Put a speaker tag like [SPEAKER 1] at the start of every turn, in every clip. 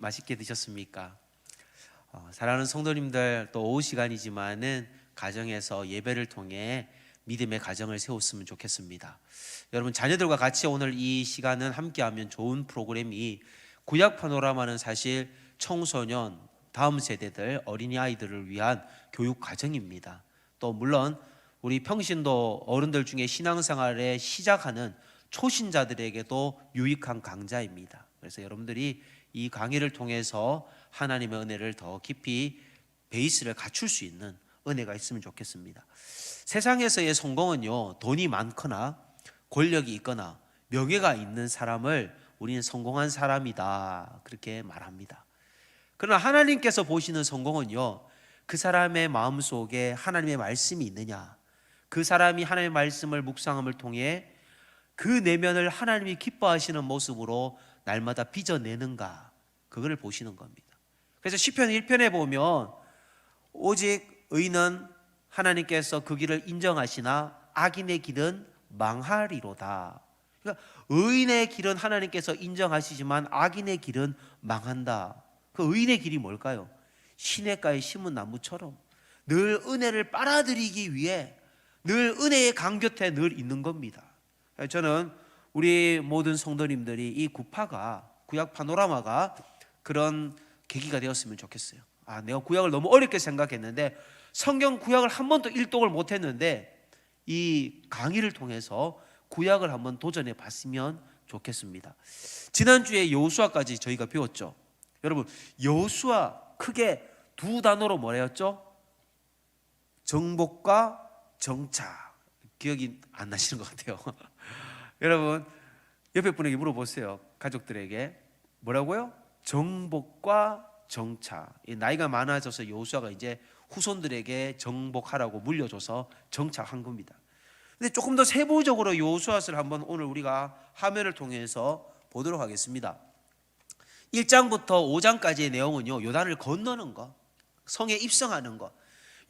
[SPEAKER 1] 맛있게 드셨습니까? 사랑하는 성도님들, 또 오후 시간이지만은 가정에서 예배를 통해 믿음의 가정을 세웠으면 좋겠습니다. 여러분, 자녀들과 같이 오늘 이 시간은 함께하면 좋은 프로그램이, 구약 파노라마는 사실 청소년, 다음 세대들, 어린이 아이들을 위한 교육 과정입니다. 또 물론 우리 평신도 어른들 중에 신앙생활에 시작하는 초신자들에게도 유익한 강좌입니다. 그래서 여러분들이 이 강의를 통해서 하나님의 은혜를 더 깊이 베이스를 갖출 수 있는 은혜가 있으면 좋겠습니다. 세상에서의 성공은요, 돈이 많거나 권력이 있거나 명예가 있는 사람을 우리는 성공한 사람이다, 그렇게 말합니다. 그러나 하나님께서 보시는 성공은요, 그 사람의 마음속에 하나님의 말씀이 있느냐, 그 사람이 하나님의 말씀을 묵상함을 통해 그 내면을 하나님이 기뻐하시는 모습으로 날마다 빚어내는가, 그걸 보시는 겁니다. 그래서 시편 1편에 보면 오직 의인은 하나님께서 그 길을 인정하시나 악인의 길은 망하리로다. 그러니까 의인의 길은 하나님께서 인정하시지만 악인의 길은 망한다. 그 의인의 길이 뭘까요? 시냇가에 심은 나무처럼 늘 은혜를 빨아들이기 위해 늘 은혜의 강 곁에 늘 있는 겁니다. 저는 우리 모든 성도님들이 이 구파가, 구약 파노라마가 그런 계기가 되었으면 좋겠어요. 내가 구약을 너무 어렵게 생각했는데, 성경 구약을 한 번도 일독을 못했는데 이 강의를 통해서 구약을 한번 도전해 봤으면 좋겠습니다. 지난주에 여호수아까지 저희가 배웠죠. 여러분, 여호수아 크게 두 단어로 뭐랬죠? 정복과 정착. 기억이 안 나시는 것 같아요. 여러분, 옆에 분에게 물어보세요. 가족들에게 뭐라고요? 정복과 정착. 나이가 많아져서 여호수아가 이제 후손들에게 정복하라고 물려줘서 정착한 겁니다. 근데 조금 더 세부적으로 여호수아서를 한번 오늘 우리가 화면을 통해서 보도록 하겠습니다. 1장부터 5장까지의 내용은요, 요단을 건너는 것, 성에 입성하는 것,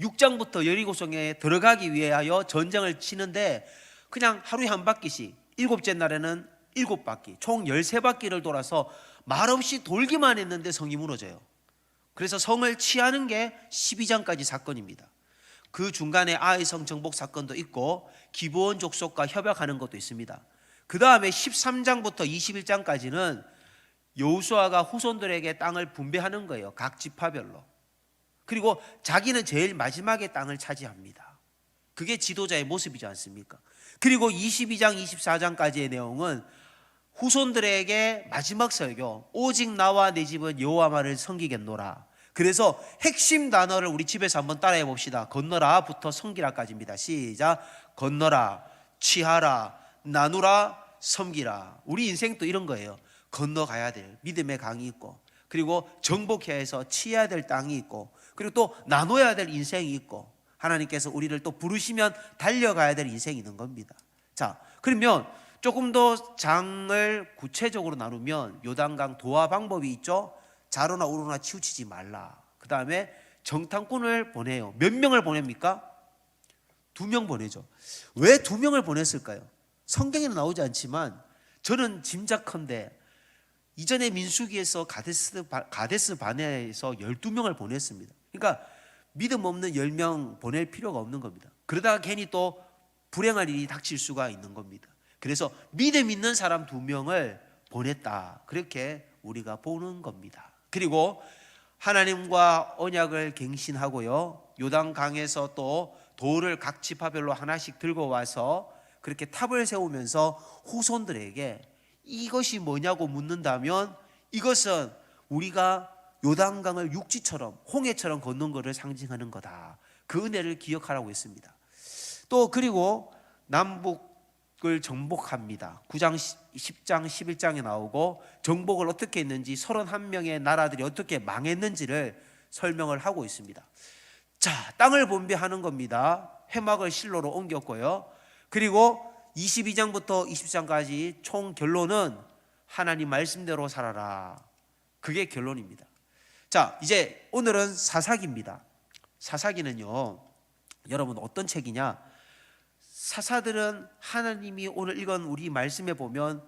[SPEAKER 1] 6장부터 여리고성에 들어가기 위하여 전쟁을 치는데 그냥 하루에 한 바퀴씩, 일곱째 날에는 7바퀴, 총 13바퀴를 돌아서 말없이 돌기만 했는데 성이 무너져요. 그래서 성을 취하는 게 12장까지 사건입니다. 그 중간에 아이성 정복 사건도 있고 기브온 족속과 협약하는 것도 있습니다. 그 다음에 13장부터 21장까지는 여호수아가 후손들에게 땅을 분배하는 거예요. 각 지파별로. 그리고 자기는 제일 마지막에 땅을 차지합니다. 그게 지도자의 모습이지 않습니까? 그리고 22장, 24장까지의 내용은 후손들에게 마지막 설교, 오직 나와 내 집은 여호와 말을 섬기겠노라. 그래서 핵심 단어를 우리 집에서 한번 따라해 봅시다. 건너라부터 섬기라까지입니다. 시작. 건너라, 취하라, 나누라, 섬기라. 우리 인생도 이런 거예요. 건너가야 될 믿음의 강이 있고, 그리고 정복해야 해서 취해야 될 땅이 있고, 그리고 또 나눠야 될 인생이 있고, 하나님께서 우리를 또 부르시면 달려가야 될 인생이 있는 겁니다. 자, 그러면 조금 더 장을 구체적으로 나누면 요단강 도하 방법이 있죠. 좌로나 우로나 치우치지 말라. 그 다음에 정탐꾼을 보내요. 몇 명을 보냅니까? 2명 보내죠. 왜 2명을 보냈을까요? 성경에는 나오지 않지만 저는 짐작컨대 이전에 민수기에서 가데스 바네에서 12명을 보냈습니다. 그러니까 믿음 없는 10명 보낼 필요가 없는 겁니다. 그러다가 괜히 또 불행할 일이 닥칠 수가 있는 겁니다. 그래서 믿음 있는 사람 2명을 보냈다, 그렇게 우리가 보는 겁니다. 그리고 하나님과 언약을 갱신하고요, 요단강에서 또 돌을 각 지파별로 하나씩 들고 와서 그렇게 탑을 세우면서 후손들에게 이것이 뭐냐고 묻는다면 이것은 우리가 요단강을 육지처럼, 홍해처럼 걷는 것을 상징하는 거다, 그 은혜를 기억하라고 했습니다. 또 그리고 남북을 정복합니다. 9장, 10장, 11장에 나오고 정복을 어떻게 했는지, 31명의 나라들이 어떻게 망했는지를 설명을 하고 있습니다. 자, 땅을 분배하는 겁니다. 회막을 실로로 옮겼고요. 그리고 22장부터 20장까지 총 결론은 하나님 말씀대로 살아라, 그게 결론입니다. 자, 이제 오늘은 사사기입니다. 사사기는요, 여러분 어떤 책이냐? 사사들은 하나님이 오늘 읽은 우리 말씀에 보면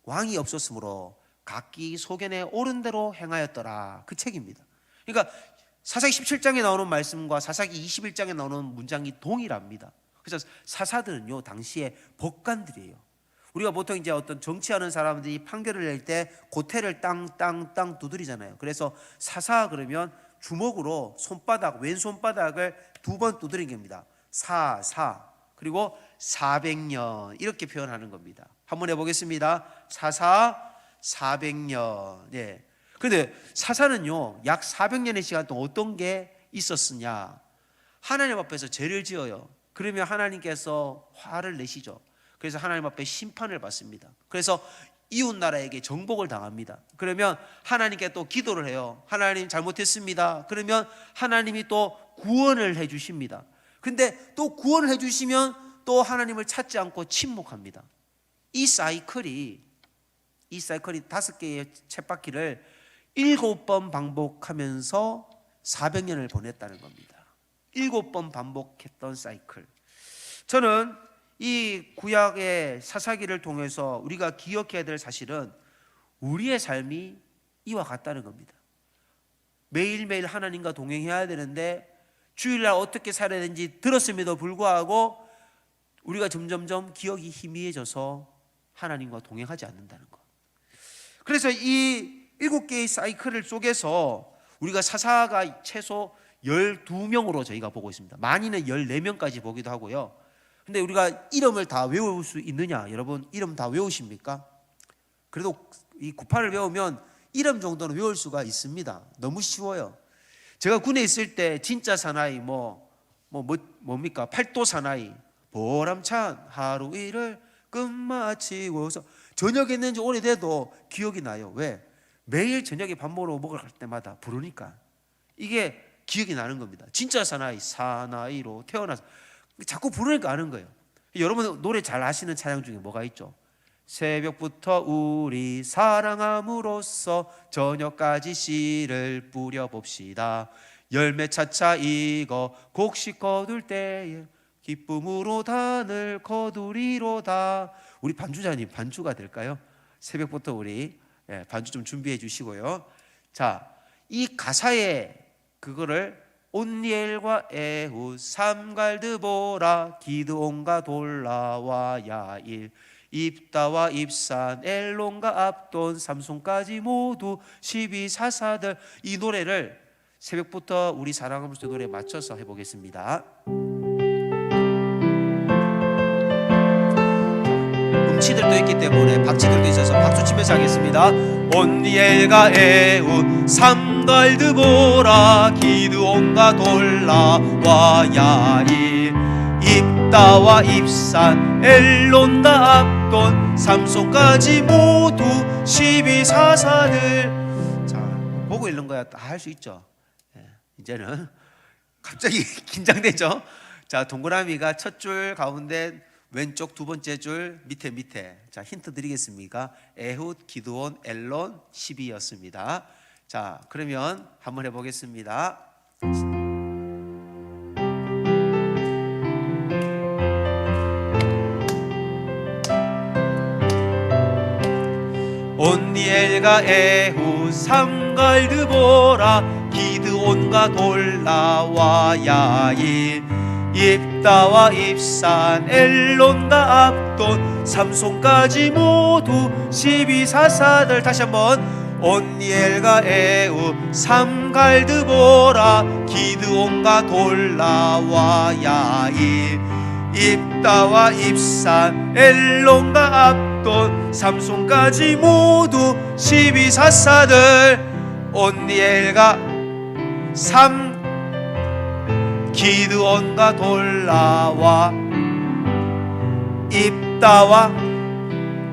[SPEAKER 1] 왕이 없었으므로 각기 소견에 옳은 대로 행하였더라. 그 책입니다. 그러니까 사사기 17장에 나오는 말씀과 사사기 21장에 나오는 문장이 동일합니다. 그래서 사사들은요 당시에 법관들이에요. 우리가 보통 이제 어떤 정치하는 사람들이 판결을 낼 때 고태를 땅땅땅 두드리잖아요. 그래서 사사 그러면 주먹으로 손바닥 왼손바닥을 2번 두드린 겁니다. 사사 그리고 400년 이렇게 표현하는 겁니다. 한번 해보겠습니다. 사사 400년. 예. 근데 사사는요 약 400년의 시간 동안 어떤 게 있었으냐? 하나님 앞에서 죄를 지어요. 그러면 하나님께서 화를 내시죠. 그래서 하나님 앞에 심판을 받습니다. 그래서 이웃 나라에게 정복을 당합니다. 그러면 하나님께 또 기도를 해요. 하나님 잘못했습니다. 그러면 하나님이 또 구원을 해 주십니다. 근데 또 구원을 해 주시면 또 하나님을 찾지 않고 침묵합니다. 이 사이클이 5개의 쳇바퀴를 7번 반복하면서 400년을 보냈다는 겁니다. 7번 반복했던 사이클. 저는 이 구약의 사사기를 통해서 우리가 기억해야 될 사실은 우리의 삶이 이와 같다는 겁니다. 매일매일 하나님과 동행해야 되는데 주일날 어떻게 살아야 되는지 들었음에도 불구하고 우리가 점점점 기억이 희미해져서 하나님과 동행하지 않는다는 것. 그래서 이 7개의 사이클을 속에서 우리가 사사가 최소 12명으로 저희가 보고 있습니다. 많이는 14명까지 보기도 하고요. 근데 우리가 이름을 다 외울 수 있느냐? 여러분 이름 다 외우십니까? 그래도 이 구판을 외우면 이름 정도는 외울 수가 있습니다. 너무 쉬워요. 제가 군에 있을 때 진짜 사나이 뭡니까? 팔도 사나이 보람찬 하루 일을 끝마치고서 저녁에 했는 지 오래돼도 기억이 나요. 왜? 매일 저녁에 밥 먹으러 갈 때마다 부르니까 이게 기억이 나는 겁니다. 진짜 사나이로 태어나서 자꾸 부르니까 아는 거예요. 여러분 노래 잘 아시는 찬양 중에 뭐가 있죠? 새벽부터 우리 사랑함으로써 저녁까지 씨를 뿌려봅시다. 열매 차차 익어 곡식 거둘 때에 기쁨으로 단을 거두리로다. 우리 반주자님 반주가 될까요? 새벽부터 우리 반주 좀 준비해 주시고요. 자, 이 가사에 그거를 온니엘과 에훗 삼갈드보라 기드온과 돌라와 야일 입다와 입산 엘론과 압돈 삼손까지 모두 12사사들. 이 노래를 새벽부터 우리 사랑하면서 노래에 맞춰서 해보겠습니다. 음치들도 있기 때문에 박치들도 있어서 박수 치면서 하겠습니다. 온니엘과 에훗 삼갈드보라 기드온과 돌라와 야일 입다와 입산 엘론과 압돈 삼손까지 모두 12사사들. 자, 보고 읽는 거야 다 할 수 있죠. 이제는 갑자기 긴장되죠. 자, 동그라미가 첫 줄 가운데 왼쪽 두 번째 줄 밑에. 자, 힌트 드리겠습니까? 에훗, 기드온, 엘론 12였습니다. 자, 그러면 한번 해보겠습니다. 온니엘과 에훗 삼갈드보라 기드온과 돌라와 야일 입다와 입산 엘론과 압돈 삼손까지 모두 12사사들. 다시 한번 온니엘과 에훗 삼갈드보라 기드온과 돌라와 야일 입다와 입산 엘론과 압돈 삼손까지 모두 12사사들. 온니엘과 기드온과 돌라와 입다와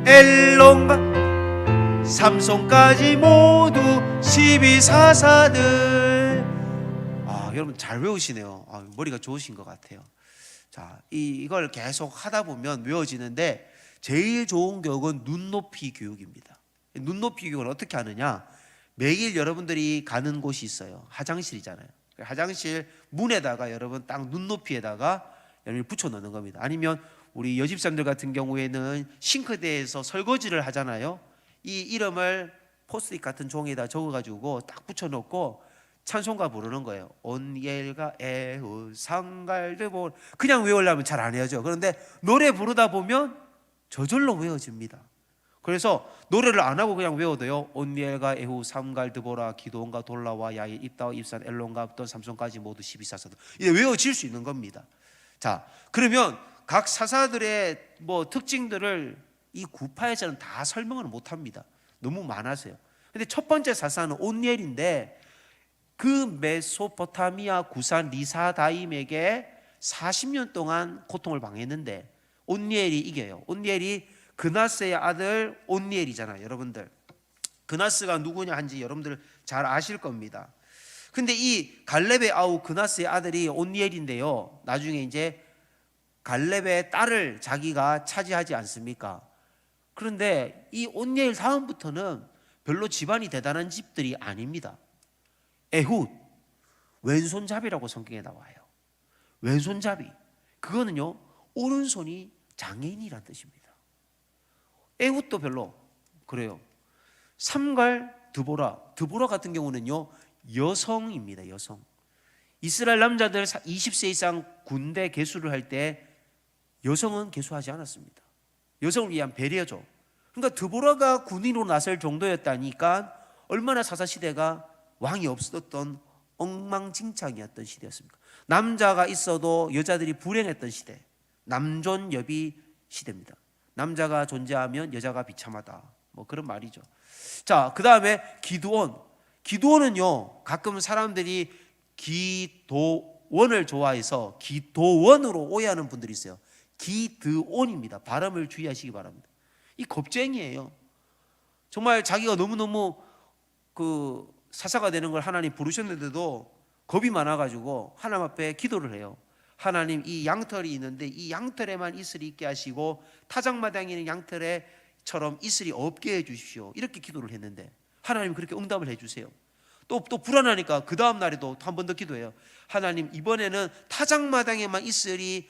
[SPEAKER 1] 엘론과 삼손까지 모두 12사사들. 여러분 잘 외우시네요. 머리가 좋으신 것 같아요. 자, 이걸 계속 하다 보면 외워지는데 제일 좋은 교육은 눈높이 교육입니다. 눈높이 교육을 어떻게 하느냐? 매일 여러분들이 가는 곳이 있어요. 화장실이잖아요. 화장실 문에다가 여러분 딱 눈높이에다가 여러분이 붙여 넣는 겁니다. 아니면 우리 여집사님들 같은 경우에는 싱크대에서 설거지를 하잖아요. 이 이름을 포스트잇 같은 종이에다 적어가지고 딱 붙여놓고 찬송가 부르는 거예요. 온엘과 에후 상갈드보. 그냥 외우려면 잘 안 해야죠. 그런데 노래 부르다 보면 저절로 외워집니다. 그래서 노래를 안 하고 그냥 외워도요. 온니엘과 에후 삼갈드보라 기도원과 돌라와 야일 입다와 입산 엘론과 압돈 삼손까지 모두 12사사도 이제 외워질 수 있는 겁니다. 자, 그러면 각 사사들의 뭐 특징들을 이 구파에서는 다 설명을 못합니다. 너무 많아서요. 근데 첫 번째 사사는 온니엘인데 그 메소포타미아 구산 리사다임에게 40년 동안 고통을 당했는데 온니엘이 이겨요. 온니엘이 그나스의 아들 온니엘이잖아요. 여러분들 그나스가 누구냐 한지 여러분들 잘 아실 겁니다. 근데 이 갈렙의 아우 그나스의 아들이 온니엘인데요, 나중에 이제 갈렙의 딸을 자기가 차지하지 않습니까? 그런데 이 온니엘 다음부터는 별로 집안이 대단한 집들이 아닙니다. 에훗, 왼손잡이라고 성경에 나와요. 왼손잡이, 그거는요 오른손이 장애인이란 뜻입니다. 에훗도 별로 그래요. 삼갈 드보라, 드보라 같은 경우는요 여성입니다. 여성. 이스라엘 남자들 20세 이상 군대 개수를 할 때 여성은 개수하지 않았습니다. 여성을 위한 배려죠. 그러니까 드보라가 군인으로 나설 정도였다니까 얼마나 사사시대가 왕이 없었던 엉망진창이었던 시대였습니까? 남자가 있어도 여자들이 불행했던 시대, 남존여비 시대입니다. 남자가 존재하면 여자가 비참하다, 뭐 그런 말이죠. 자, 그 다음에 기드온. 기드온은요 가끔 사람들이 기도원을 좋아해서 기도원으로 오해하는 분들이 있어요. 기드온입니다. 발음을 주의하시기 바랍니다. 이 겁쟁이에요. 정말 자기가 너무너무 그 사사가 되는 걸 하나님 부르셨는데도 겁이 많아가지고 하나님 앞에 기도를 해요. 하나님, 이 양털이 있는데 이 양털에만 이슬이 있게 하시고 타작마당에 있는 양털에처럼 이슬이 없게 해주십시오. 이렇게 기도를 했는데 하나님 그렇게 응답을 해주세요. 또 불안하니까 그 다음 날에도 한 번 더 기도해요. 하나님, 이번에는 타작마당에만 이슬이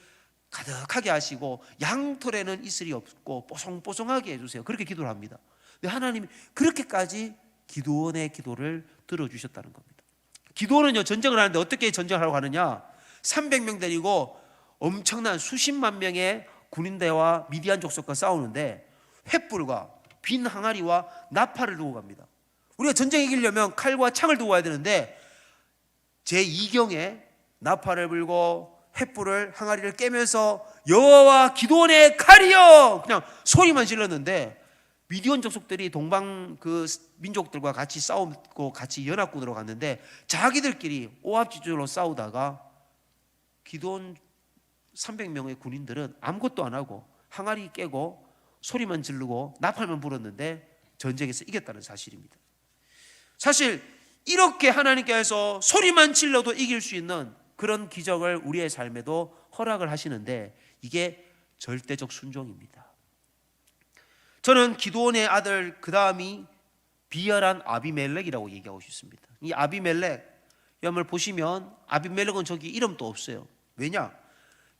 [SPEAKER 1] 가득하게 하시고 양털에는 이슬이 없고 뽀송뽀송하게 해주세요. 그렇게 기도를 합니다. 근데 하나님이 그렇게까지 기드온의 기도를 들어주셨다는 겁니다. 기드온은요 전쟁을 하는데 어떻게 전쟁을 하러 가느냐, 300명 데리고 엄청난 수십만 명의 군인대와 미디안 족속과 싸우는데 횃불과 빈 항아리와 나팔을 두고 갑니다. 우리가 전쟁 이기려면 칼과 창을 두고 와야 되는데 제2경에 나팔을 불고 횃불을 항아리를 깨면서 여호와와 기드온의 칼이여 그냥 소리만 질렀는데 미디안 족속들이 동방 그 민족들과 같이 싸우고 같이 연합군으로 갔는데 자기들끼리 오합지졸로 싸우다가 기드온 300명의 군인들은 아무것도 안 하고 항아리 깨고 소리만 지르고 나팔만 불었는데 전쟁에서 이겼다는 사실입니다. 사실 이렇게 하나님께서 소리만 질러도 이길 수 있는 그런 기적을 우리의 삶에도 허락을 하시는데 이게 절대적 순종입니다. 저는 기드온의 아들 그 다음이 비열한 아비멜렉이라고 얘기하고 싶습니다. 이 아비멜렉 여러분 보시면 아비멜렉은 저기 이름도 없어요. 왜냐?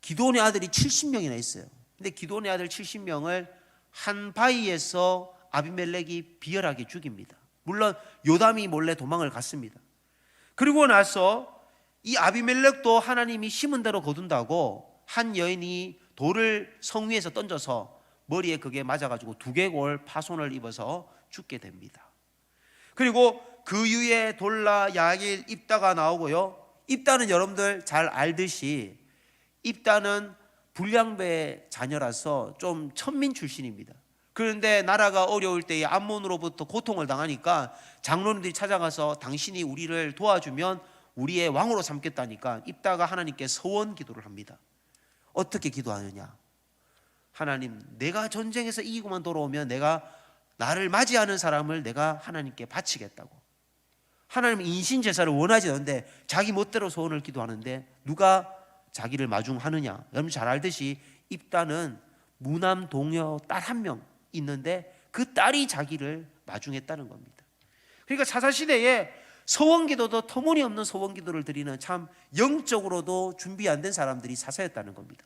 [SPEAKER 1] 기드온의 아들이 70명이나 있어요. 근데 기드온의 아들 70명을 한 바위에서 아비멜렉이 비열하게 죽입니다. 물론 요담이 몰래 도망을 갔습니다. 그리고 나서 이 아비멜렉도 하나님이 심은 대로 거둔다고 한 여인이 돌을 성 위에서 던져서 머리에 그게 맞아가지고 두개골 파손을 입어서 죽게 됩니다. 그리고 그 위에 돌라, 야길, 입다가 나오고요. 입다는 여러분들 잘 알듯이 입다는 불량배의 자녀라서 좀 천민 출신입니다. 그런데 나라가 어려울 때에 암몬으로부터 고통을 당하니까 장로님들이 찾아가서 당신이 우리를 도와주면 우리의 왕으로 삼겠다니까 입다가 하나님께 서원 기도를 합니다. 어떻게 기도하느냐? 하나님, 내가 전쟁에서 이기고만 돌아오면 내가 나를 맞이하는 사람을 내가 하나님께 바치겠다고. 하나님은 인신제사를 원하지 않는데 자기 멋대로 소원을 기도하는데 누가 자기를 마중하느냐? 여러분 잘 알듯이 입다는 무남 동녀 딸 한 명 있는데 그 딸이 자기를 마중했다는 겁니다. 그러니까 사사시대에 서원기도도 터무니없는 서원기도를 드리는 참 영적으로도 준비 안 된 사람들이 사사였다는 겁니다.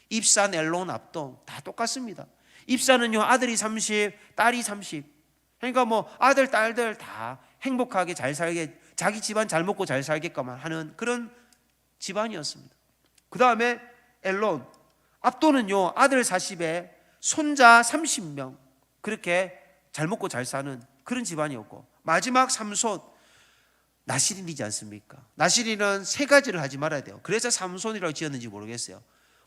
[SPEAKER 1] 입산, 엘론, 압돈 다 똑같습니다. 입산은요 아들이 30, 딸이 30. 그러니까 뭐 아들 딸들 다 행복하게 잘 살게, 자기 집안 잘 먹고 잘 살게끔 하는 그런 집안이었습니다. 그 다음에 엘론, 압도는요 아들 40에 손자 30명, 그렇게 잘 먹고 잘 사는 그런 집안이었고, 마지막 삼손 나시린이지 않습니까? 나시린은 세 가지를 하지 말아야 돼요. 그래서 삼손이라고 지었는지 모르겠어요.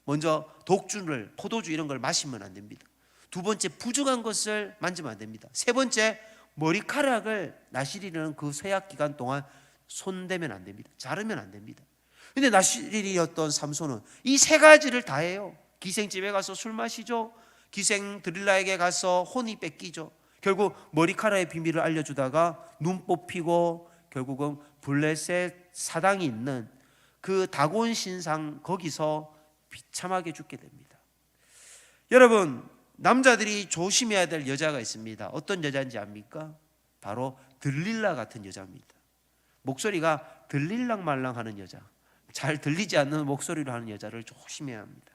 [SPEAKER 1] 먼저 독주를, 포도주 이런 걸 마시면 안 됩니다. 두 번째, 부정한 것을 만지면 안 됩니다. 세 번째, 머리카락을 나시린은 그 세약 기간 동안 손대면 안 됩니다. 자르면 안 됩니다. 근데 나시린이었던 삼손은 이 세 가지를 다 해요. 기생집에 가서 술 마시죠. 기생 드릴라에게 가서 혼이 뺏기죠. 결국 머리카락의 비밀을 알려주다가 눈 뽑히고 결국은 블레셋 사당이 있는 그 다곤 신상 거기서 비참하게 죽게 됩니다. 여러분, 남자들이 조심해야 될 여자가 있습니다. 어떤 여자인지 압니까? 바로 들릴라 같은 여자입니다. 목소리가 들릴랑말랑하는 여자, 잘 들리지 않는 목소리로 하는 여자를 조심해야 합니다.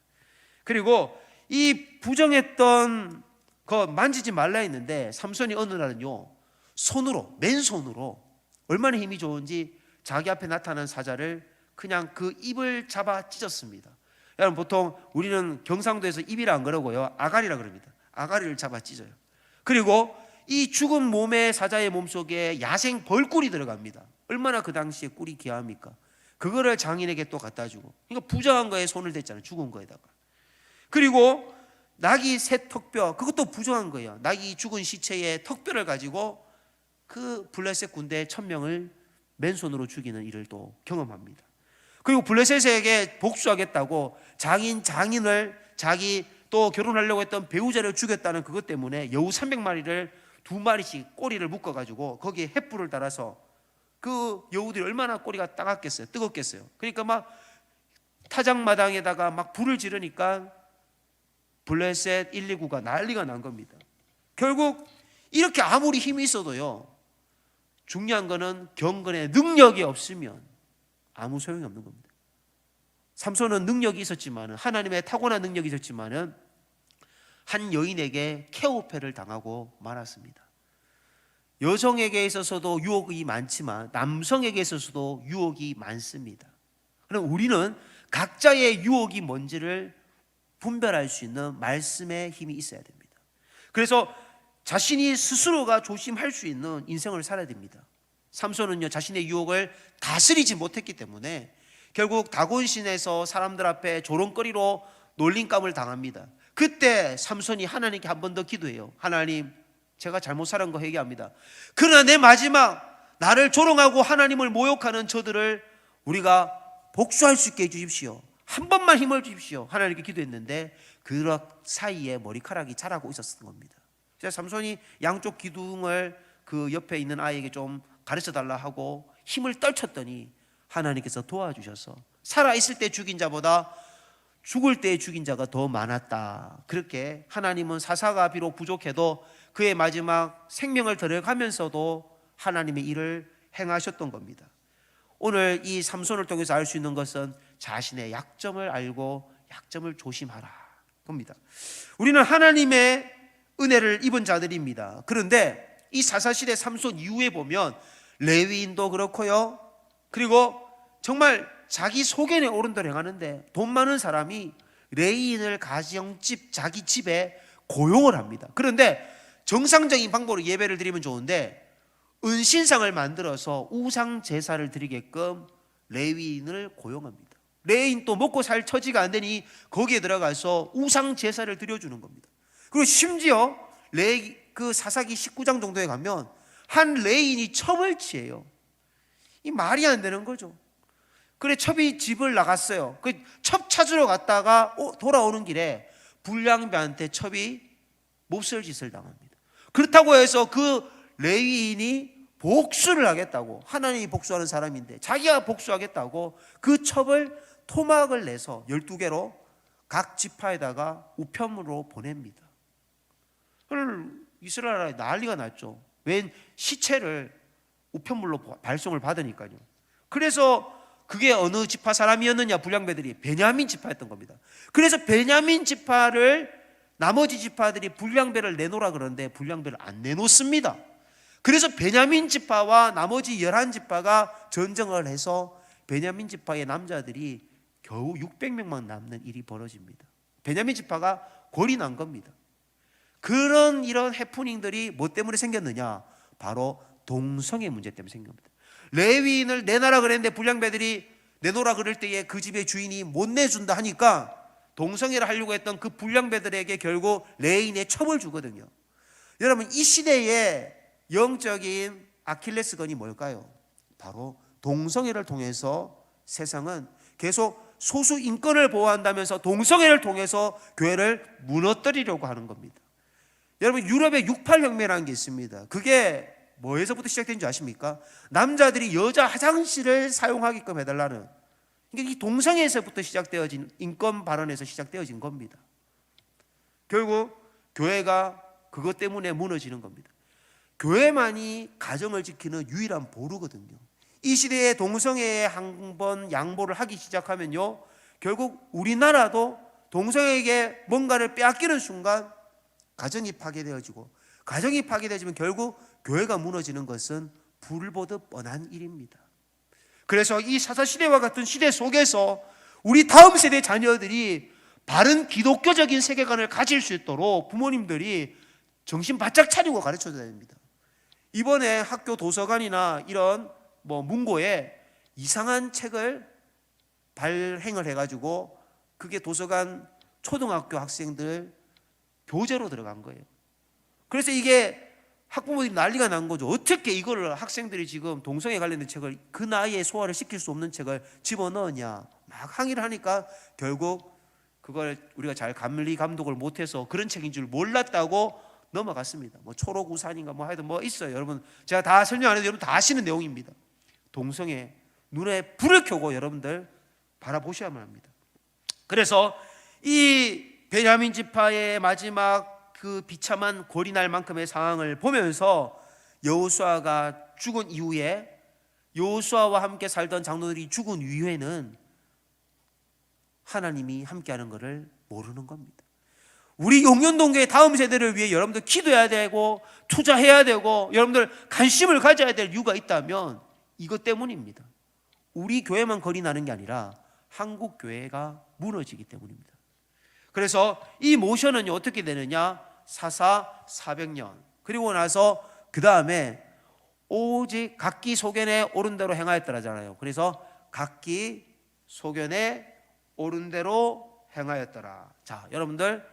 [SPEAKER 1] 그리고 이 부정했던 거 만지지 말라 했는데 삼손이 어느 날은요 손으로, 맨손으로 얼마나 힘이 좋은지 자기 앞에 나타난 사자를 그냥 그 입을 잡아 찢었습니다. 여러분, 보통 우리는 경상도에서 입이라 안 그러고요 아가리라 그럽니다. 아가리를 잡아 찢어요. 그리고 이 죽은 몸의 사자의 몸속에 야생 벌꿀이 들어갑니다. 얼마나 그 당시에 꿀이 귀합니까? 그거를 장인에게 또 갖다 주고, 그러니까 부정한 거에 손을 댔잖아요, 죽은 거에다가. 그리고 낙이 새 턱뼈, 그것도 부정한 거예요. 낙이 죽은 시체의 턱뼈를 가지고 그 블레셋 군대 1000명을 맨손으로 죽이는 일을 또 경험합니다. 그리고 블레셋에게 복수하겠다고 장인을, 자기 또 결혼하려고 했던 배우자를 죽였다는 그것 때문에 여우 300마리를 2마리씩 꼬리를 묶어가지고 거기에 횃불을 달아서, 그 여우들이 얼마나 꼬리가 따갑겠어요, 뜨겁겠어요. 그러니까 막 타작마당에다가 막 불을 지르니까 블레셋 129가 난리가 난 겁니다. 결국 이렇게 아무리 힘이 있어도요, 중요한 거는 경건의 능력이 없으면 아무 소용이 없는 겁니다. 삼손은 능력이 있었지만은, 하나님의 타고난 능력이 있었지만은 한 여인에게 케오패를 당하고 말았습니다. 여성에게 있어서도 유혹이 많지만 남성에게 있어서도 유혹이 많습니다. 그럼 우리는 각자의 유혹이 뭔지를 분별할 수 있는 말씀의 힘이 있어야 됩니다. 그래서 자신이 스스로가 조심할 수 있는 인생을 살아야 됩니다. 삼손은요 자신의 유혹을 다스리지 못했기 때문에 결국 다곤신에서 사람들 앞에 조롱거리로 놀림감을 당합니다. 그때 삼손이 하나님께 한 번 더 기도해요. 하나님, 제가 잘못 살은 거 회개합니다. 그러나 내 마지막 나를 조롱하고 하나님을 모욕하는 저들을 우리가 복수할 수 있게 해주십시오. 한 번만 힘을 주십시오. 하나님께 기도했는데 그 사이에 머리카락이 자라고 있었던 겁니다. 그래서 삼손이 양쪽 기둥을 그 옆에 있는 아이에게 좀 가르쳐달라 하고 힘을 떨쳤더니 하나님께서 도와주셔서 살아있을 때 죽인 자보다 죽을 때 죽인 자가 더 많았다. 그렇게 하나님은 사사가 비록 부족해도 그의 마지막 생명을 들어가면서도 하나님의 일을 행하셨던 겁니다. 오늘 이 삼손을 통해서 알 수 있는 것은 자신의 약점을 알고 약점을 조심하라 겁니다. 우리는 하나님의 은혜를 입은 자들입니다. 그런데 이 사사시대 삼손 이후에 보면 레위인도 그렇고요, 그리고 정말 자기 소견에 오른 대로 행하는데 돈 많은 사람이 레위인을 가정집, 자기 집에 고용을 합니다. 그런데 정상적인 방법으로 예배를 드리면 좋은데 은신상을 만들어서 우상 제사를 드리게끔 레위인을 고용합니다. 레위인 또 먹고 살 처지가 안 되니 거기에 들어가서 우상 제사를 드려주는 겁니다. 그리고 심지어 그 사사기 19장 정도에 가면 한 레위인이 첩을 취해요. 이 말이 안 되는 거죠. 그래 첩이 집을 나갔어요. 그 첩 찾으러 갔다가 돌아오는 길에 불량배한테 첩이 몹쓸 짓을 당합니다. 그렇다고 해서 그 레위인이 복수를 하겠다고, 하나님이 복수하는 사람인데 자기가 복수하겠다고 그 첩을 토막을 내서 12개로 각 지파에다가 우편으로 보냅니다. 이스라엘에 난리가 났죠. 웬 시체를 우편물로 발송을 받으니까요. 그래서 그게 어느 지파 사람이었느냐, 불량배들이 베냐민 지파였던 겁니다. 그래서 베냐민 지파를 나머지 지파들이 불량배를 내놓으라 그러는데 불량배를 안 내놓습니다. 그래서 베냐민 지파와 나머지 11지파가 전쟁을 해서 베냐민 지파의 남자들이 겨우 600명만 남는 일이 벌어집니다. 베냐민 지파가 골이 난 겁니다. 이런 해프닝들이 뭐 때문에 생겼느냐? 바로 동성애 문제 때문에 생깁니다. 레위인을 내놔라 그랬는데 불량배들이 내놓으라 그럴 때에 그 집의 주인이 못 내준다 하니까 동성애를 하려고 했던 그 불량배들에게 결국 레위인의 첩을 주거든요. 여러분, 이 시대의 영적인 아킬레스건이 뭘까요? 바로 동성애를 통해서 세상은 계속 소수 인권을 보호한다면서 동성애를 통해서 교회를 무너뜨리려고 하는 겁니다. 여러분, 유럽의 68혁명이라는 게 있습니다. 그게 뭐에서부터 시작된 줄 아십니까? 남자들이 여자 화장실을 사용하게끔 해달라는, 이 동성애에서부터 시작되어진 인권 발언에서 시작되어진 겁니다. 결국 교회가 그것 때문에 무너지는 겁니다. 교회만이 가정을 지키는 유일한 보루거든요. 이 시대에 동성애에 한번 양보를 하기 시작하면요, 결국 우리나라도 동성애에게 뭔가를 빼앗기는 순간 가정이 파괴되어지고, 가정이 파괴되어지면 결국 교회가 무너지는 것은 불보듯 뻔한 일입니다. 그래서 이 사사시대와 같은 시대 속에서 우리 다음 세대 자녀들이 바른 기독교적인 세계관을 가질 수 있도록 부모님들이 정신 바짝 차리고 가르쳐줘야 됩니다. 이번에 학교 도서관이나 이런 문고에 이상한 책을 발행을 해가지고 그게 도서관 초등학교 학생들 교재로 들어간 거예요. 그래서 이게 학부모들이 난리가 난 거죠. 어떻게 이거를 학생들이 지금 동성애 관련된 책을, 그 나이에 소화를 시킬 수 없는 책을 집어넣었냐, 막 항의를 하니까 결국 그걸 우리가 잘 감리 감독을 못해서 그런 책인 줄 몰랐다고 넘어갔습니다. 초록우산인가 하여튼 있어요. 여러분, 제가 다 설명 안 해도 여러분 다 아시는 내용입니다. 동성애 눈에 불을 켜고 여러분들 바라보셔야만 합니다. 그래서 이 베냐민 지파의 마지막 그 비참한 골이 날 만큼의 상황을 보면서 여호수아가 죽은 이후에, 여호수아와 함께 살던 장로들이 죽은 이후에는 하나님이 함께하는 것을 모르는 겁니다. 우리 용현동교회 다음 세대를 위해 여러분들 기도해야 되고 투자해야 되고 여러분들 관심을 가져야 될 이유가 있다면 이것 때문입니다. 우리 교회만 거리 나는 게 아니라 한국 교회가 무너지기 때문입니다. 그래서 이 모션은요, 어떻게 되느냐? 사사 400년 그리고 나서 그 다음에 오직 각기 소견에 오른 대로 행하였더라잖아요. 그래서 각기 소견에 오른 대로 행하였더라. 자, 여러분들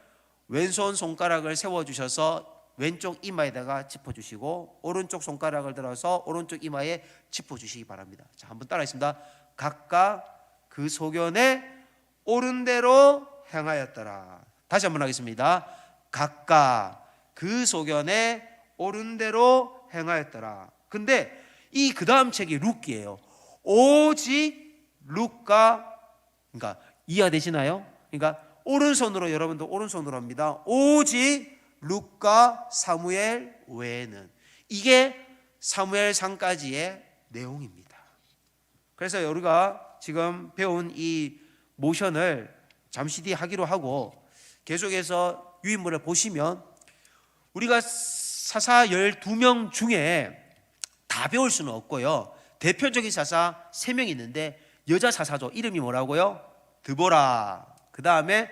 [SPEAKER 1] 왼손 손가락을 세워주셔서 왼쪽 이마에다가 짚어주시고 오른쪽 손가락을 들어서 오른쪽 이마에 짚어주시기 바랍니다. 자, 한번 따라하겠습니다. 각각 그 소견에 오른 대로 행하였더라. 다시 한번 하겠습니다. 각각 그 소견에 오른 대로 행하였더라. 근데 이 그 다음 책이 룻기예요. 오직 룻가, 그러니까 이해되시나요? 그러니까 오른손으로, 여러분도 오른손으로 합니다. 오직 룻과 사무엘 외에는, 이게 사무엘상까지의 내용입니다. 그래서 우리가 지금 배운 이 모션을 잠시 뒤에 하기로 하고 계속해서 유인물을 보시면 우리가 사사 12명 중에 다 배울 수는 없고요. 대표적인 사사 3명 있는데 여자 사사죠. 이름이 뭐라고요? 드보라. 그 다음에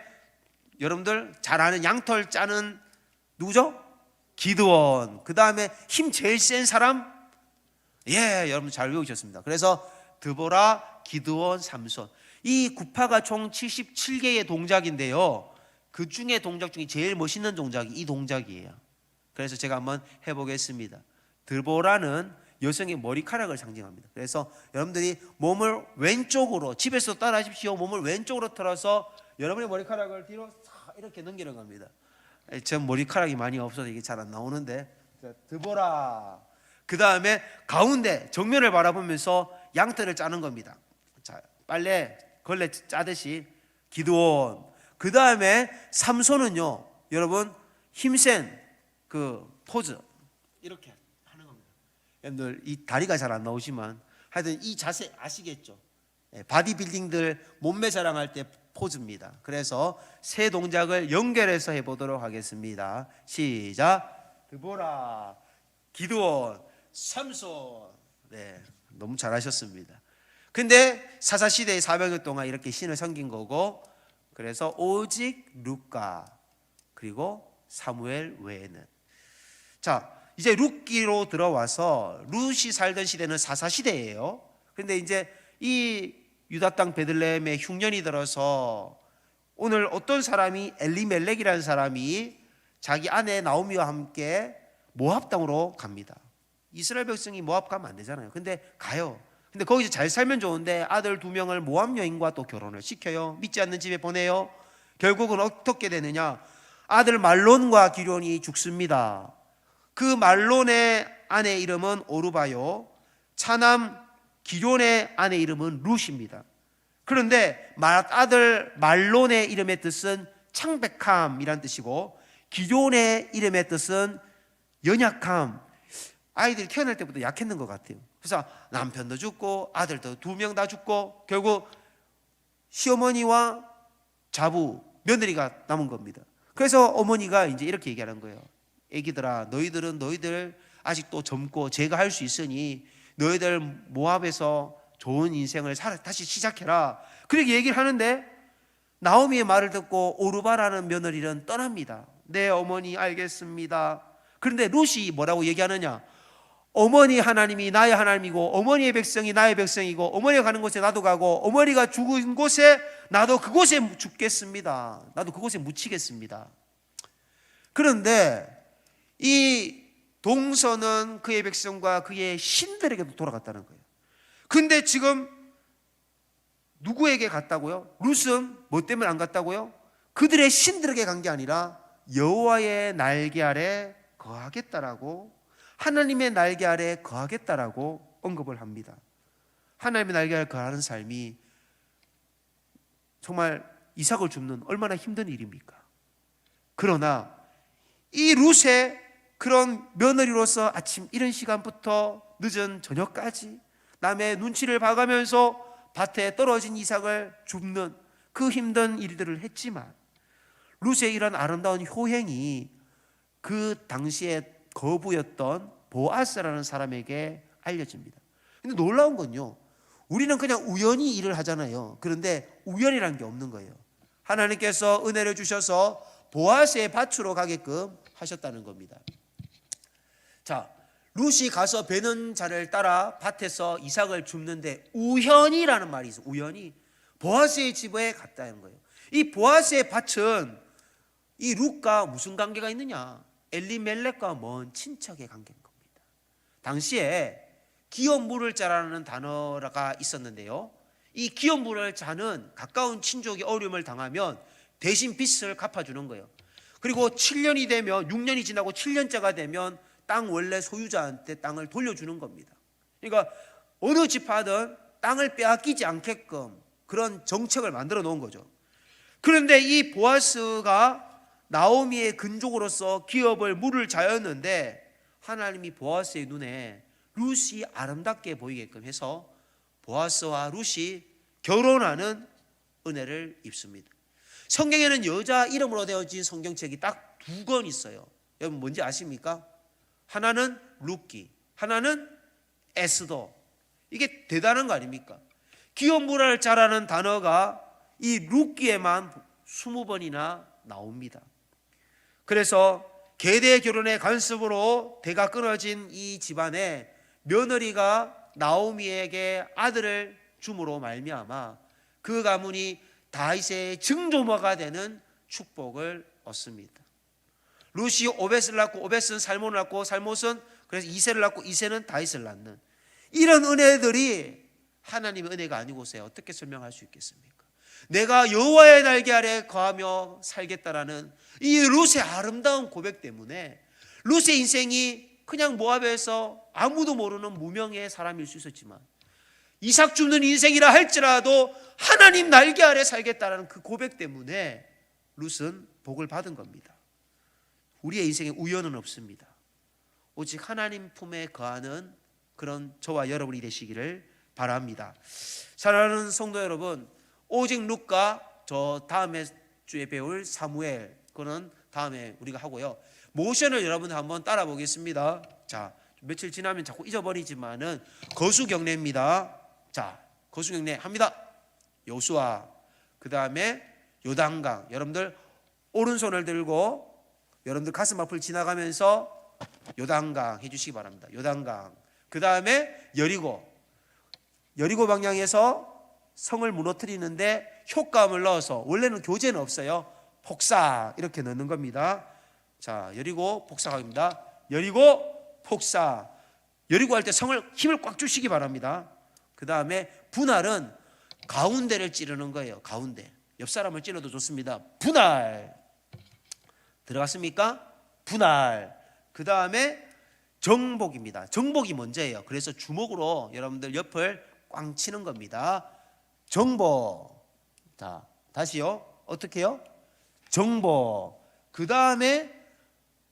[SPEAKER 1] 여러분들 잘 아는 양털 짜는 누구죠? 기드온. 그 다음에 힘 제일 센 사람? 여러분 잘 외우셨습니다. 그래서 드보라, 기드온, 삼손. 이 구파가 총 77개의 동작인데요, 그 중에 동작 중에 제일 멋있는 동작이 이 동작이에요. 그래서 제가 한번 해보겠습니다. 드보라는 여성의 머리카락을 상징합니다. 그래서 여러분들이 몸을 왼쪽으로, 집에서 따라하십시오. 몸을 왼쪽으로 틀어서 여러분의 머리카락을 뒤로 이렇게 넘기는 겁니다. 전 머리카락이 많이 없어서 이게 잘 안 나오는데, 드보라. 그 다음에 가운데 정면을 바라보면서 양털을 짜는 겁니다. 자, 빨래 걸레 짜듯이 기드온. 그 다음에 삼손은요, 여러분 힘센 그 포즈 이렇게 하는 겁니다. 여러분들 이 다리가 잘 안 나오지만 하여튼 이 자세 아시겠죠? 바디빌딩들 몸매 자랑할 때 포즈입니다. 그래서 세 동작을 연결해서 해보도록 하겠습니다. 시작. 드보라, 기드온. 삼손. 네, 너무 잘하셨습니다. 근데 사사시대에 400년 동안 이렇게 신을 섬긴 거고, 그래서 오직 룻과 그리고 사무엘 외에는. 자, 이제 룻기로 들어와서 룻이 살던 시대는 사사시대예요. 그런데 이제 이 유다 땅 베들레헴에 흉년이 들어서 오늘 어떤 사람이, 엘리멜렉이라는 사람이 자기 아내 나오미와 함께 모압 땅으로 갑니다. 이스라엘 백성이 모압 가면 안 되잖아요. 근데 가요. 근데 거기서 잘 살면 좋은데 아들 2명을 모압 여인과 또 결혼을 시켜요. 믿지 않는 집에 보내요. 결국은 어떻게 되느냐, 아들 말론과 기련이 죽습니다. 그 말론의 아내 이름은 오르바요, 차남 기련의 아내 이름은 룻입니다. 그런데 아들 말론의 이름의 뜻은 창백함이란 뜻이고, 기련의 이름의 뜻은 연약함. 아이들이 태어날 때부터 약했는 것 같아요. 그래서 남편도 죽고 아들도 2명 다 죽고 결국 시어머니와 자부, 며느리가 남은 겁니다. 그래서 어머니가 이제 이렇게 얘기하는 거예요. 애기들아, 너희들 아직도 젊고 제가 할 수 있으니 너희들 모압에서 좋은 인생을 다시 시작해라. 그렇게 얘기를 하는데 나오미의 말을 듣고 오르바라는 며느리는 떠납니다. 네 어머니 알겠습니다. 그런데 룻이 뭐라고 얘기하느냐, 어머니 하나님이 나의 하나님이고 어머니의 백성이 나의 백성이고 어머니가 가는 곳에 나도 가고 어머니가 죽은 곳에 나도 그곳에 죽겠습니다. 나도 그곳에 묻히겠습니다. 그런데 이 동서는 그의 백성과 그의 신들에게도 돌아갔다는 거예요. 근데 지금 누구에게 갔다고요? 룻은 뭐 때문에 안 갔다고요? 그들의 신들에게 간 게 아니라 여호와의 날개 아래 거하겠다라고, 하나님의 날개 아래 거하겠다라고 언급을 합니다. 하나님의 날개 아래 거하는 삶이 정말 이삭을 줍는 얼마나 힘든 일입니까? 그러나 이 룻의 그런 며느리로서 아침 이른 시간부터 늦은 저녁까지 남의 눈치를 봐가면서 밭에 떨어진 이삭을 줍는 그 힘든 일들을 했지만, 룻의 이런 아름다운 효행이 그 당시에 거부였던 보아스라는 사람에게 알려집니다. 근데 놀라운 건요, 우리는 그냥 우연히 일을 하잖아요. 그런데 우연이라는 게 없는 거예요. 하나님께서 은혜를 주셔서 보아스의 밭으로 가게끔 하셨다는 겁니다. 자, 룻이 가서 베는 자를 따라 밭에서 이삭을 줍는데 우연이라는 말이 있어요. 우연히 보아스의 집에 갔다는 거예요. 이 보아스의 밭은 이 룻과 무슨 관계가 있느냐, 엘리멜렉과 먼 친척의 관계인 겁니다. 당시에 기업물을 자라는 단어가 있었는데요, 이 기업물을 자는 가까운 친족이 어려움을 당하면 대신 빚을 갚아주는 거예요. 그리고 7년이 되면, 6년이 지나고 7년째가 되면 땅 원래 소유자한테 땅을 돌려주는 겁니다. 그러니까 어느 지파든 땅을 빼앗기지 않게끔 그런 정책을 만들어 놓은 거죠. 그런데 이 보아스가 나오미의 근족으로서 기업을 물을 자였는데 하나님이 보아스의 눈에 룻이 아름답게 보이게끔 해서 보아스와 룻이 결혼하는 은혜를 입습니다. 성경에는 여자 이름으로 되어진 성경책이 딱 2권 있어요. 여러분 뭔지 아십니까? 하나는 룻기, 하나는 에스더. 이게 대단한 거 아닙니까? 기업물을 자라는 단어가 이 룻기에만 20번이나 나옵니다. 그래서 계대 결혼의 간섭으로 대가 끊어진 이 집안에 며느리가 나오미에게 아들을 줌으로 말미암아 그 가문이 다윗의 증조모가 되는 축복을 얻습니다. 룻이 오벳을 낳고 오벳은 살몬을 낳고 살몬은 그래서 이새를 낳고 이새는 다윗을 낳는, 이런 은혜들이 하나님의 은혜가 아니고서야 어떻게 설명할 수 있겠습니까? 내가 여호와의 날개 아래 거하며 살겠다라는 이 룻의 아름다운 고백 때문에 룻의 인생이 그냥 모압에서 아무도 모르는 무명의 사람일 수 있었지만, 이삭 줍는 인생이라 할지라도 하나님 날개 아래 살겠다라는 그 고백 때문에 룻은 복을 받은 겁니다. 우리의 인생에 우연은 없습니다. 오직 하나님 품에 거하는 그런 저와 여러분이 되시기를 바랍니다. 사랑하는 성도 여러분, 오직 룻과 저 다음에 주에 배울 사무엘, 그거는 다음에 우리가 하고요. 모션을 여러분 한번 따라 보겠습니다. 자, 며칠 지나면 자꾸 잊어버리지만은 거수경례입니다. 자, 거수경례 합니다. 여호수아, 그 다음에 요단강. 여러분들 오른손을 들고 여러분들 가슴 앞을 지나가면서 요단강 해주시기 바랍니다. 요단강. 그 다음에 여리고 방향에서 성을 무너뜨리는데 효과음을 넣어서, 원래는 교재는 없어요. 폭사 이렇게 넣는 겁니다. 자, 여리고 폭사입니다. 여리고 폭사. 여리고 할 때 성을 힘을 꽉 주시기 바랍니다. 그 다음에 분할은 가운데를 찌르는 거예요. 가운데. 옆 사람을 찔러도 좋습니다. 분할. 들어갔습니까? 분할. 그 다음에 정복입니다. 정복이 먼저예요. 그래서 주먹으로 여러분들 옆을 꽝 치는 겁니다. 정복. 자, 다시요. 어떻게 해요? 정복. 그 다음에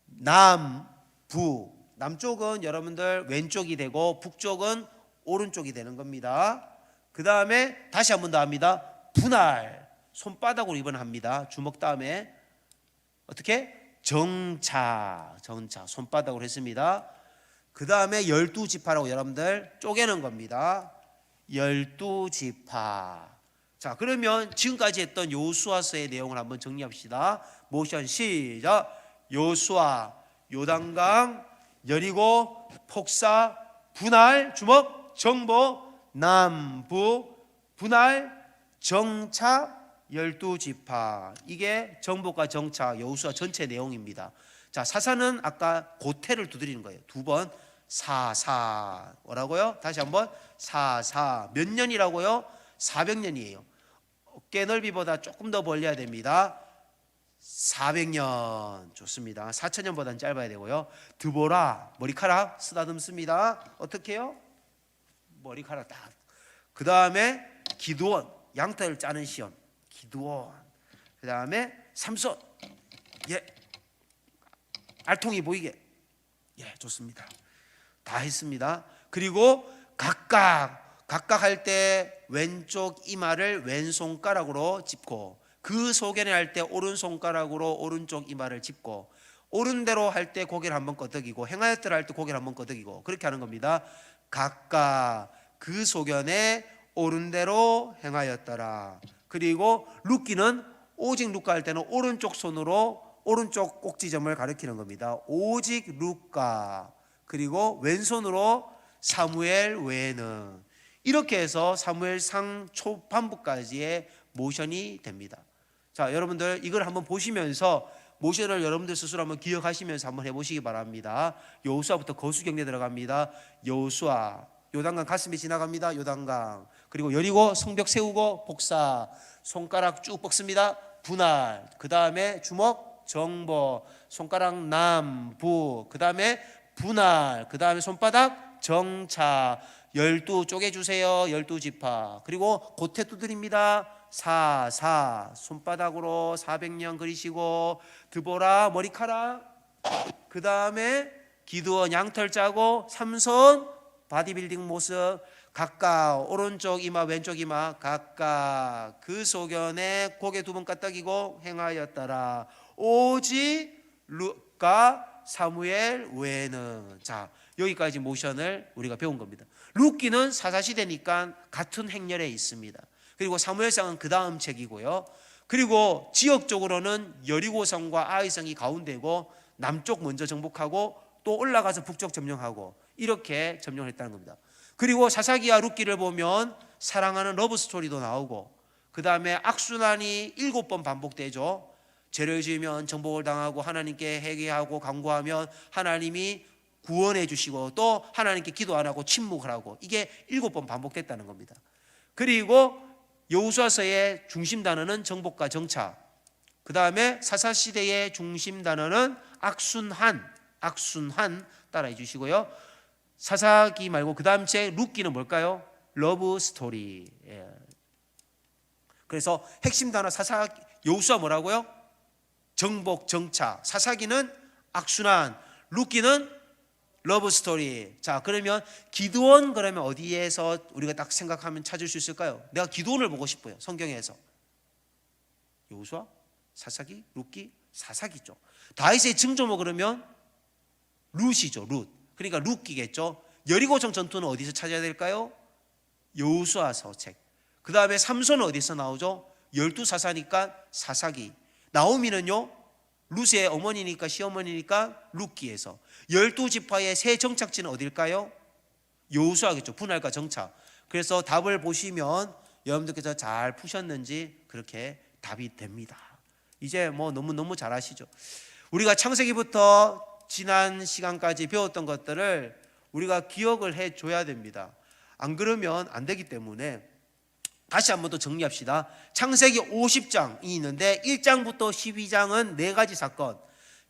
[SPEAKER 1] 남부. 남쪽은 여러분들 왼쪽이 되고 북쪽은 오른쪽이 되는 겁니다. 그 다음에 다시 한 번 더 합니다. 분할. 손바닥으로 이번 합니다. 주먹 다음에 어떻게? 정차. 손바닥으로 했습니다. 그 다음에 12지파라고 여러분들 쪼개는 겁니다. 12지파. 자, 그러면 지금까지 했던 여호수아서의 내용을 한번 정리합시다. 모션 시작. 여호수아, 요단강, 여리고, 폭사, 분할, 주먹, 정복, 남부, 분할, 정차, 12지파. 이게 정복과 정차, 여호수아 전체 내용입니다. 자, 사사는 아까 고태를 두드리는 거예요. 두 번. 사사. 뭐라고요? 다시 한번. 사사. 몇 년이라고요? 400년이에요. 어깨 넓이보다 조금 더 벌려야 됩니다. 400년. 좋습니다. 4000년보다는 짧아야 되고요. 드보라. 머리카락 쓰다듬습니다. 어떻게 해요? 머리카락 딱. 그 다음에 기드온. 양털 짜는 시험. 기드온. 그 다음에 삼손. 예. 알통이 보이게. 예, 좋습니다. 다 했습니다. 그리고 각각 할 때 왼쪽 이마를 왼손가락으로 짚고, 그 소견에 할 때 오른손가락으로 오른쪽 이마를 짚고, 오른대로 할 때 고개를 한번 끄덕이고, 행하였더라 할 때 고개를 한번 끄덕이고, 그렇게 하는 겁니다. 각각 그 소견에 오른대로 행하였더라. 그리고 룻기는 오직 룻가 할 때는 오른쪽 손으로 오른쪽 꼭지점을 가리키는 겁니다. 오직 룻가. 그리고 왼손으로 사무엘 외에는. 이렇게 해서 사무엘상 초반부까지의 모션이 됩니다. 자, 여러분들 이걸 한번 보시면서 모션을 여러분들 스스로 한번 기억하시면서 한번 해보시기 바랍니다. 여호수아부터 거수경례 들어갑니다. 여호수아, 요단강 가슴이 지나갑니다. 요단강. 그리고 여리고 성벽 세우고 복사. 손가락 쭉 뻗습니다. 분할. 그 다음에 주먹 정복. 손가락 남부. 그 다음에 분할. 그 다음에 손바닥 정차. 12 쪼개주세요. 12지파. 그리고 고태 두드립니다. 사사. 손바닥으로 400년 그리시고, 드보라 머리카락. 그 다음에 기드온 양털 짜고, 삼손 바디빌딩 모습. 각각 오른쪽 이마 왼쪽 이마 각각 그 소견에 고개 두 번 까딱이고 행하였더라. 오직 룻가 사무엘 외에는. 자, 여기까지 모션을 우리가 배운 겁니다. 룻기는 사사시대니까 같은 행렬에 있습니다. 그리고 사무엘상은 그 다음 책이고요. 그리고 지역적으로는 여리고성과 아이성이 가운데고, 남쪽 먼저 정복하고 또 올라가서 북쪽 점령하고, 이렇게 점령을 했다는 겁니다. 그리고 사사기와 룻기를 보면 사랑하는 러브 스토리도 나오고, 그 다음에 악순환이 7번 반복되죠. 죄를 지으면 정복을 당하고, 하나님께 회개하고 간구하면 하나님이 구원해 주시고, 또 하나님께 기도 안 하고 침묵을 하고, 이게 7번 반복됐다는 겁니다. 그리고 여호수아서의 중심 단어는 정복과 정차. 그 다음에 사사시대의 중심 단어는 악순환 따라해 주시고요. 사사기 말고 그 다음 책 룻기는 뭘까요? 러브 스토리. 예. 그래서 핵심 단어 여호수아 뭐라고요? 정복, 정차. 사사기는 악순환, 룻기는 러브 스토리. 자, 그러면 기드온, 그러면 어디에서 우리가 딱 생각하면 찾을 수 있을까요? 내가 기드온을 보고 싶어요. 성경에서. 여호수아, 사사기, 룻기, 사사기죠. 다윗의 증조모 그러면 룻이죠. 룻. 그러니까 룻기겠죠. 여리고성 전투는 어디서 찾아야 될까요? 여호수아서 책. 그 다음에 삼손은 어디서 나오죠? 12사사니까 사사기. 나오미는요, 룻의 어머니니까 시어머니니까 룻기에서. 12지파의 새 정착지는 어딜까요? 여호수아겠죠. 분할과 정착. 그래서 답을 보시면 여러분들께서 잘 푸셨는지 그렇게 답이 됩니다. 이제 뭐 너무너무 잘 아시죠. 우리가 창세기부터 지난 시간까지 배웠던 것들을 우리가 기억을 해줘야 됩니다. 안 그러면 안 되기 때문에 다시 한번 더 정리합시다. 창세기 50장이 있는데 1장부터 12장은 4가지 사건,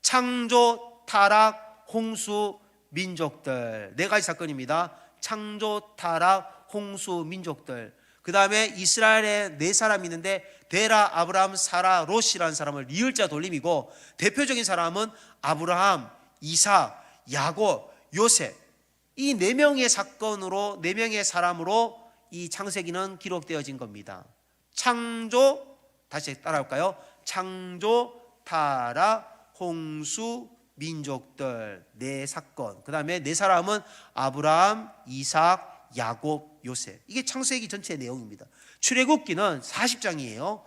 [SPEAKER 1] 창조, 타락, 홍수, 민족들, 4가지 사건입니다. 창조, 타락, 홍수, 민족들. 그 다음에 이스라엘에 4사람이 있는데 데라, 아브라함, 사라, 롯이라는 사람을 리을자 돌림이고, 대표적인 사람은 아브라함, 이삭, 야곱, 요셉. 이 4명의 사건으로, 4명의 사람으로 이 창세기는 기록되어진 겁니다. 창조, 다시 따라올까요? 창조, 타락, 홍수, 민족들 4사건. 그 다음에 4사람은 아브라함, 이삭, 야곱, 요셉. 이게 창세기 전체의 내용입니다. 출애굽기는 40장이에요.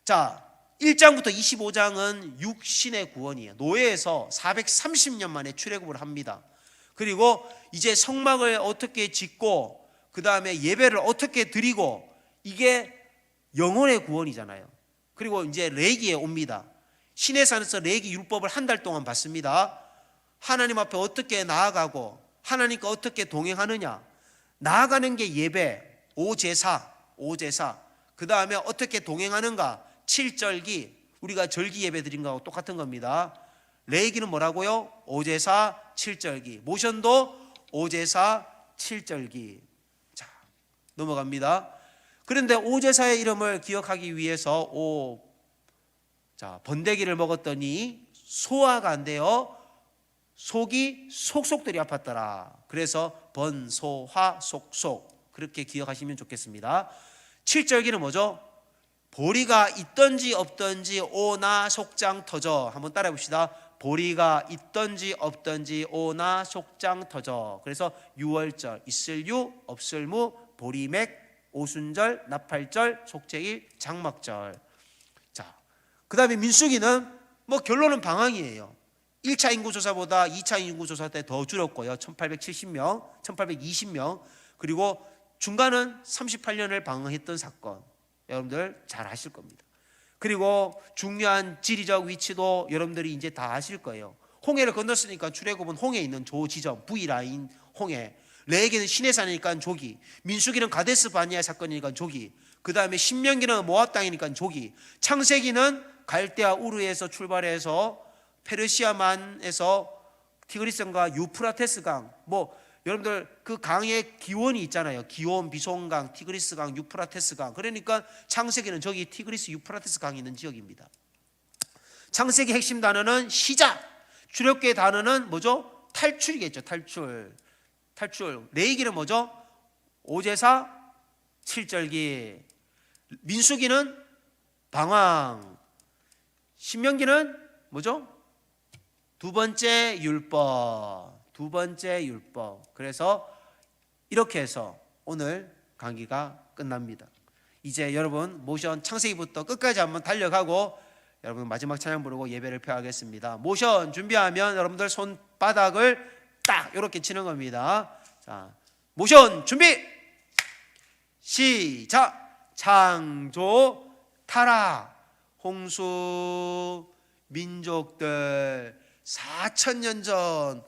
[SPEAKER 1] 자, 1장부터 25장은 육신의 구원이에요. 노예에서 430년 만에 출애굽을 합니다. 그리고 이제 성막을 어떻게 짓고 그 다음에 예배를 어떻게 드리고, 이게 영혼의 구원이잖아요. 그리고 이제 레기에 옵니다. 시내산에서 레기 율법을 한 달 동안 받습니다. 하나님 앞에 어떻게 나아가고 하나님과 어떻게 동행하느냐, 나아가는 게 예배, 오제사. 그 다음에 어떻게 동행하는가, 7절기, 우리가 절기 예배 드린 거하고 똑같은 겁니다. 레기는 뭐라고요? 오제사, 7절기. 모션도 오제사, 7절기. 자, 넘어갑니다. 그런데 오제사의 이름을 기억하기 위해서 번데기를 먹었더니 소화가 안 돼요. 속이 속속들이 아팠더라. 그래서 번소화 속속, 그렇게 기억하시면 좋겠습니다. 7절기는 뭐죠? 보리가 있던지 없던지 오나 속장 터져. 한번 따라해 봅시다. 보리가 있던지 없던지 오나 속장 터져. 그래서 유월절, 있을유, 없을무, 보리맥, 오순절, 나팔절, 속죄일, 장막절. 자, 그 다음에 민수기는 뭐 결론은 방황이에요. 1차 인구조사보다 2차 인구조사 때 더 줄었고요. 1870명, 1820명. 그리고 중간은 38년을 방황했던 사건. 여러분들 잘 아실 겁니다. 그리고 중요한 지리적 위치도 여러분들이 이제 다 아실 거예요. 홍해를 건넜으니까 출애굽은 홍해에 있는 조 지점, V라인 홍해. 레에게는 시내산이니까 조기, 민수기는 가데스 바니아 사건이니까 조기, 그 다음에 신명기는 모압 땅이니까 조기, 창세기는 갈대아 우르에서 출발해서 페르시아만에서 티그리스강과 유프라테스 강, 뭐 여러분들 그 강의 기원이 있잖아요. 기원, 비송강, 티그리스강, 유프라테스강. 그러니까 창세기는 저기 티그리스, 유프라테스 강이 있는 지역입니다. 창세기 핵심 단어는 시작, 출애굽기의 단어는 뭐죠? 탈출이겠죠. 탈출. 레위기는 뭐죠? 오제사, 7절기. 민수기는 방황. 신명기는 뭐죠? 두 번째 율법. 그래서 이렇게 해서 오늘 강의가 끝납니다. 이제 여러분 모션 창세기부터 끝까지 한번 달려가고 여러분 마지막 찬양 부르고 예배를 펴하겠습니다. 모션 준비하면 여러분들 손바닥을 딱 이렇게 치는 겁니다. 자, 모션 준비 시작. 창조, 타락, 홍수, 민족들 4,000년 전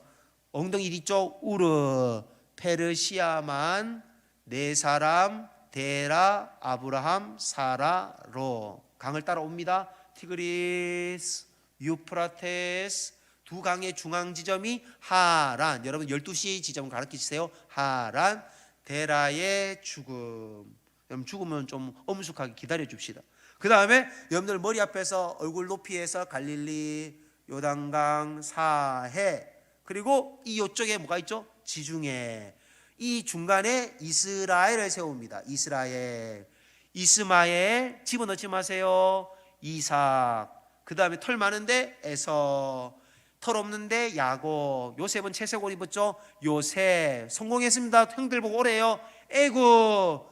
[SPEAKER 1] 엉덩이 뒤쪽 우르, 페르시아만, 4사람, 데라, 아브라함, 사라로 강을 따라옵니다. 티그리스, 유프라테스, 두 강의 중앙 지점이 하란. 여러분 12시 지점 가르치세요. 하란. 데라의 죽음. 여러분 죽으면 좀 엄숙하게 기다려 줍시다. 그 다음에 여러분들 머리 앞에서 얼굴 높이에서 갈릴리, 요단강, 사해, 그리고 이 요쪽에 뭐가 있죠? 지중해. 이 중간에 이스라엘을 세웁니다. 이스라엘, 이스마엘 집어넣지 마세요. 이삭, 그 다음에 털 많은데 에서, 털 없는데 야곱. 요셉은 채색 옷 입었죠. 요셉. 성공했습니다. 형들 보고 오래요. 애굽.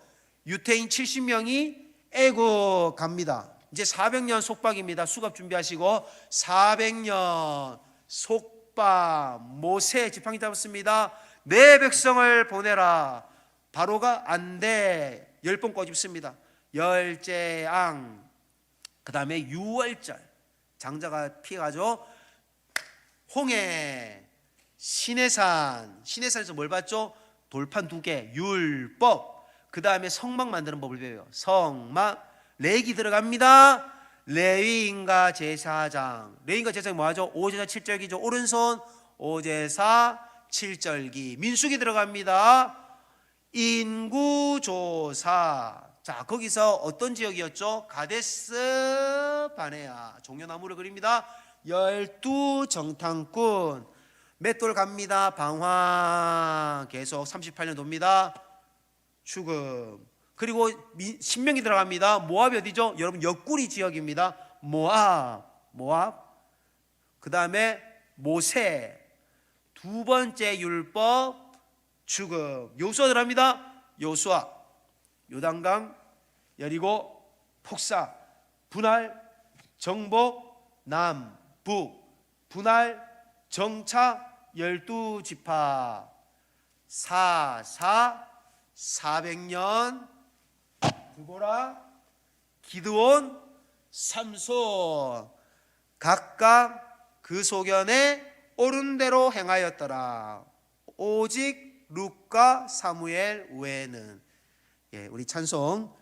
[SPEAKER 1] 유태인 70명이 애굽 갑니다. 이제 400년 속박입니다. 수갑 준비하시고 400년 속박. 모세 지팡이 잡았습니다. 내 백성을 보내라. 바로가 안 돼. 10번 꼬집습니다. 열재앙. 그 다음에 유월절. 장자가 피해가죠. 홍해. 시내산. 시내산에서 뭘 봤죠? 돌판 2개. 율법. 그 다음에 성막 만드는 법을 배워요. 성막. 레기 들어갑니다. 레위인과 제사장. 레위인과 제사장이 뭐하죠? 오제사 7절기죠. 오른손 오제사 7절기. 민수기 들어갑니다. 인구조사. 자, 거기서 어떤 지역이었죠? 가데스 바네아. 종려나무를 그립니다. 12정탐꾼. 맷돌 갑니다. 방황. 계속 38년 돕니다. 죽음. 그리고 신명기 들어갑니다. 모압이 어디죠? 여러분 옆구리 지역입니다. 모압. 그 다음에 모세. 2번째 율법 죽음. 요수아 들어갑니다. 요수아. 요단강, 여리고, 폭사, 분할, 정복, 남북, 분할, 정차, 12지파. 400년 드보라, 기드온, 삼손. 각각 그 소견에 옳은 대로 행하였더라. 오직 룻과 사무엘 외에는. 우리 찬송